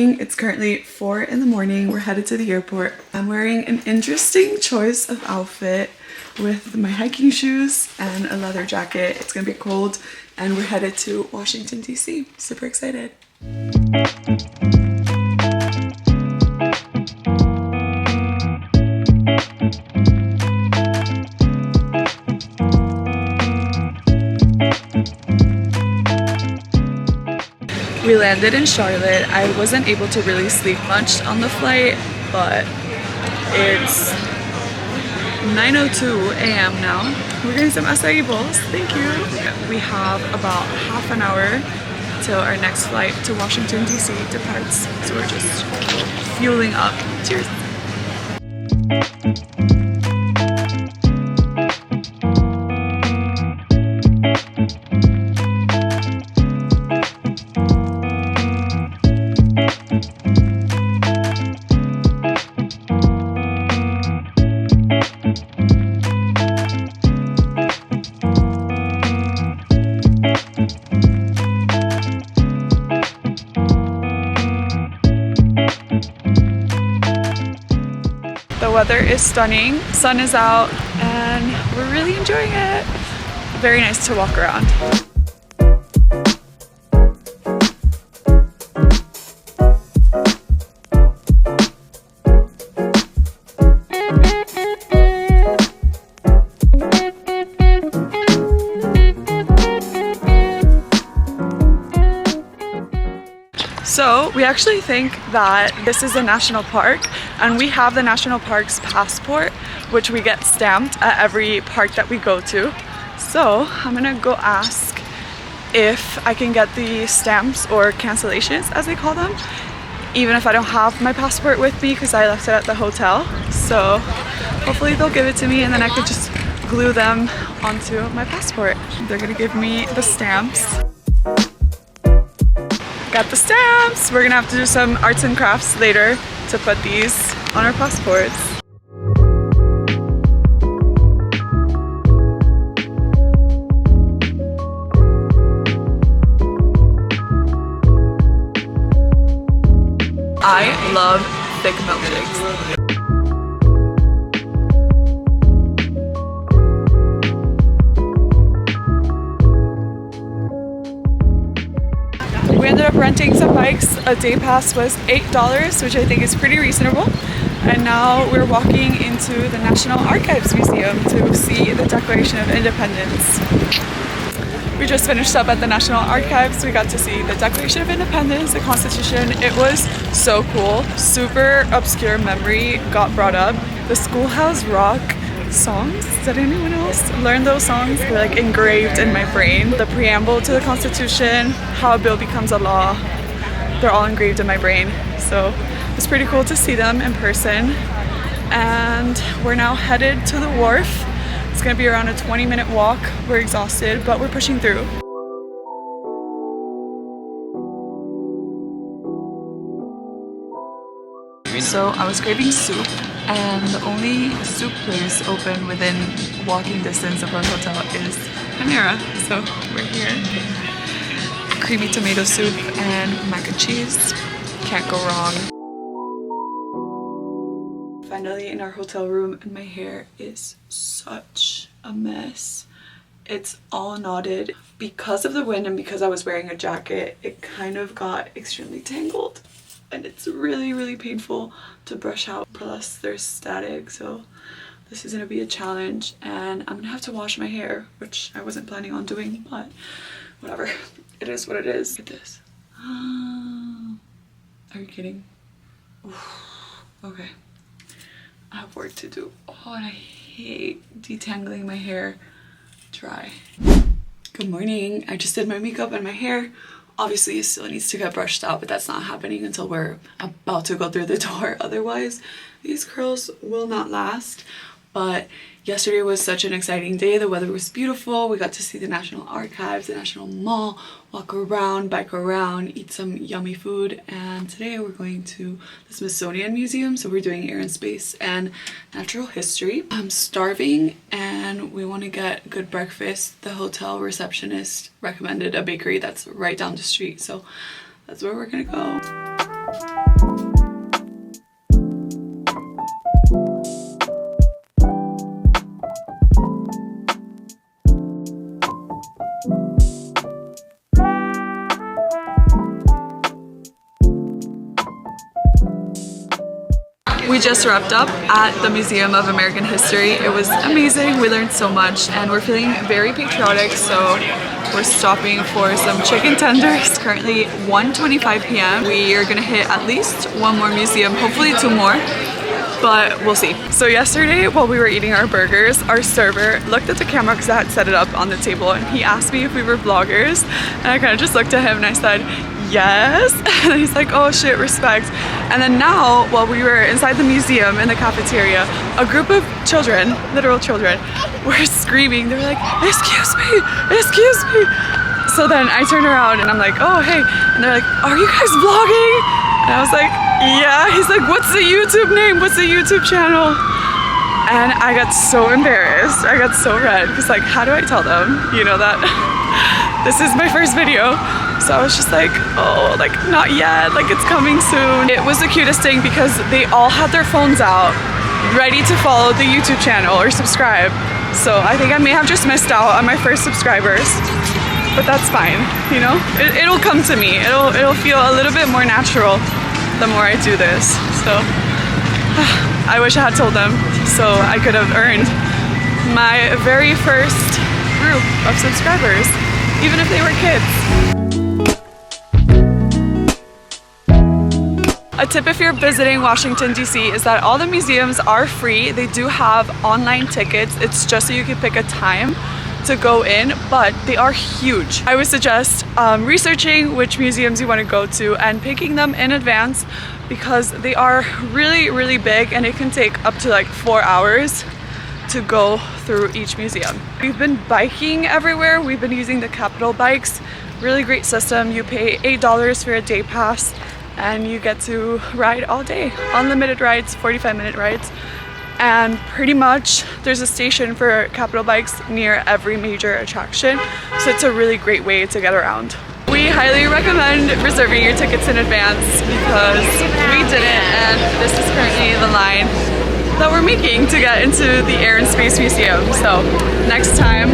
morning. It's currently 4 in the morning. We're headed to the airport. I'm wearing an interesting choice of outfit with my hiking shoes and a leather jacket. It's gonna be cold and we're headed to Washington D.C. Super excited. We landed in Charlotte. I wasn't able to really sleep much on the flight, but it's 9:02 a.m. now. We're getting some acai bowls. Thank you. We have about half an hour till our next flight to Washington D.C. departs. So we're just fueling up. Cheers. The weather is stunning, sun is out, and we're really enjoying it. Very nice to walk around. So we actually think that this is a national park, and we have the national park's passport, which we get stamped at every park that we go to. So I'm gonna go ask if I can get the stamps or cancellations, as they call them, even if I don't have my passport with me because I left it at the hotel. So hopefully they'll give it to me and then I could just glue them onto my passport. They're gonna give me the stamps. Got the stamps! We're gonna have to do some arts and crafts later to put these on our passports. I love thick milkshakes. We ended up renting some bikes. A day pass was $8, which I think is pretty reasonable. And now we're walking into the National Archives Museum to see the Declaration of Independence. We just finished up at the National Archives. We got to see the Declaration of Independence, the Constitution. It was so cool. Super obscure memory got brought up. The Schoolhouse Rock songs. Did anyone else learn those songs? They're like engraved in my brain. The preamble to the Constitution, how a bill becomes a law, they're all engraved in my brain. So it's pretty cool to see them in person. And we're now headed to the wharf. It's gonna be around a 20-minute walk. We're exhausted, but we're pushing through. So I was craving soup, and the only soup place open within walking distance of our hotel is Panera. So we're here. Creamy tomato soup and mac and cheese. Can't go wrong. Finally in our hotel room, and my hair is such a mess. It's all knotted. Because of the wind and because I was wearing a jacket, it kind of got extremely tangled. And it's really, really painful to brush out. Plus there's static, so this is gonna be a challenge. And I'm gonna have to wash my hair, which I wasn't planning on doing, but whatever. It is what it is. Look at this. Are you kidding? Oof. Okay. I have work to do. Oh, and I hate detangling my hair dry. Good morning. I just did my makeup and my hair. Obviously it still needs to get brushed out, but that's not happening until we're about to go through the door. Otherwise these curls will not last. But yesterday was such an exciting day. The weather was beautiful. We got to see the National Archives, the National Mall, walk around, bike around, eat some yummy food. And today we're going to the Smithsonian Museum. So we're doing air and space and natural history. I'm starving and we want to get good breakfast. The hotel receptionist recommended a bakery that's right down the street. So that's where we're gonna go. We just wrapped up at the Museum of American History. It was amazing. We learned so much and we're feeling very patriotic, so we're stopping for some chicken tenders. Currently 1:25 p.m. We are gonna hit at least one more museum, hopefully two more, but we'll see. So yesterday while we were eating our burgers, our server looked at the camera because I had set it up on the table, and he asked me if we were vloggers, and I kind of just looked at him and I said, yes. And he's like, oh shit, respect. And then now, while we were inside the museum in the cafeteria, a group of children, literal children, were screaming. They were like, excuse me, excuse me. So then I turned around and I'm like, oh hey. And they're like, are you guys vlogging? And I was like, yeah. He's like, what's the YouTube name? What's the YouTube channel? And I got so embarrassed. I got so red because like, how do I tell them, you know, that this is my first video? So I was just like, oh, like not yet, like it's coming soon. It was the cutest thing because they all had their phones out, ready to follow the YouTube channel or subscribe. So I think I may have just missed out on my first subscribers, but that's fine, you know? It'll come to me. It'll feel a little bit more natural the more I do this. So I wish I had told them so I could have earned my very first group of subscribers, even if they were kids. A tip if you're visiting Washington D.C. is that all the museums are free. They do have online tickets. It's just so you can pick a time to go in, but they are huge. I would suggest researching which museums you want to go to and picking them in advance because they are really, really big and it can take up to like 4 hours to go through each museum. We've been biking everywhere. We've been using the Capital bikes. Really great system. You pay $8 for a day pass and you get to ride all day. Unlimited rides, 45-minute rides. And pretty much there's a station for Capital bikes near every major attraction. So it's a really great way to get around. We highly recommend reserving your tickets in advance because we didn't, and this is currently the line that we're making to get into the Air and Space Museum. So next time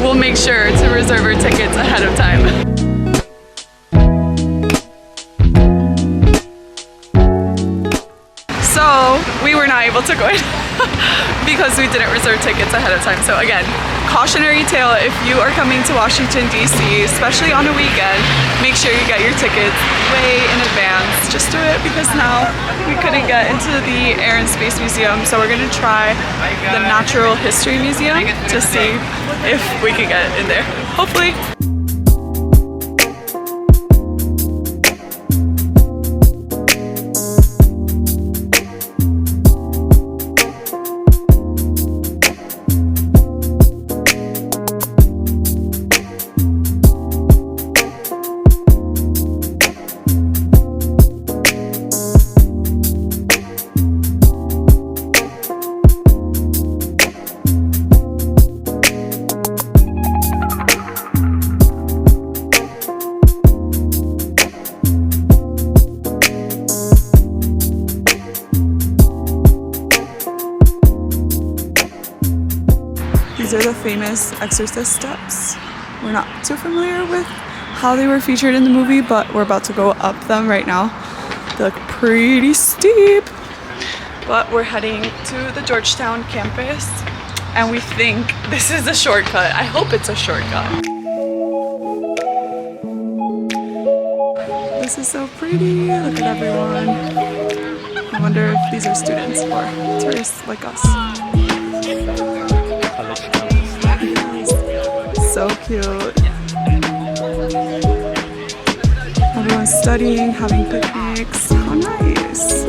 we'll make sure to reserve our tickets ahead of time. So we were not able to go in because we didn't reserve tickets ahead of time. So again, cautionary tale, if you are coming to Washington D.C., especially on a weekend, make sure you get your tickets way in advance. Just do it because now we couldn't get into the Air and Space Museum, so we're gonna try the Natural History Museum to see if we can get in there, hopefully. These are the famous exorcist steps. We're not too familiar with how they were featured in the movie, but we're about to go up them right now. They look pretty steep. But we're heading to the Georgetown campus and we think this is a shortcut. I hope it's a shortcut. This is so pretty. Look at everyone. I wonder if these are students or tourists like us. So cute. Everyone's studying, having picnics. How nice.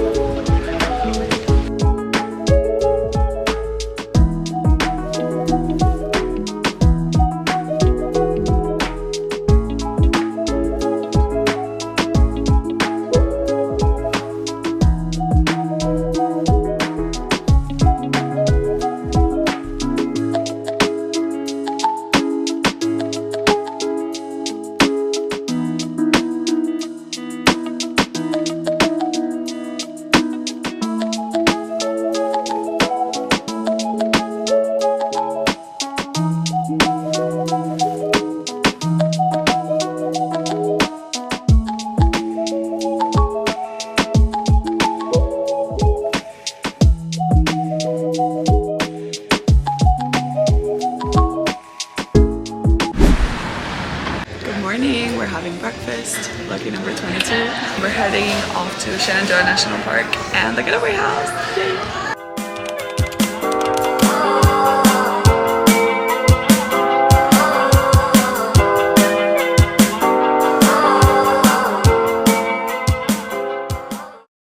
Shenandoah National Park and the Getaway House. Yay.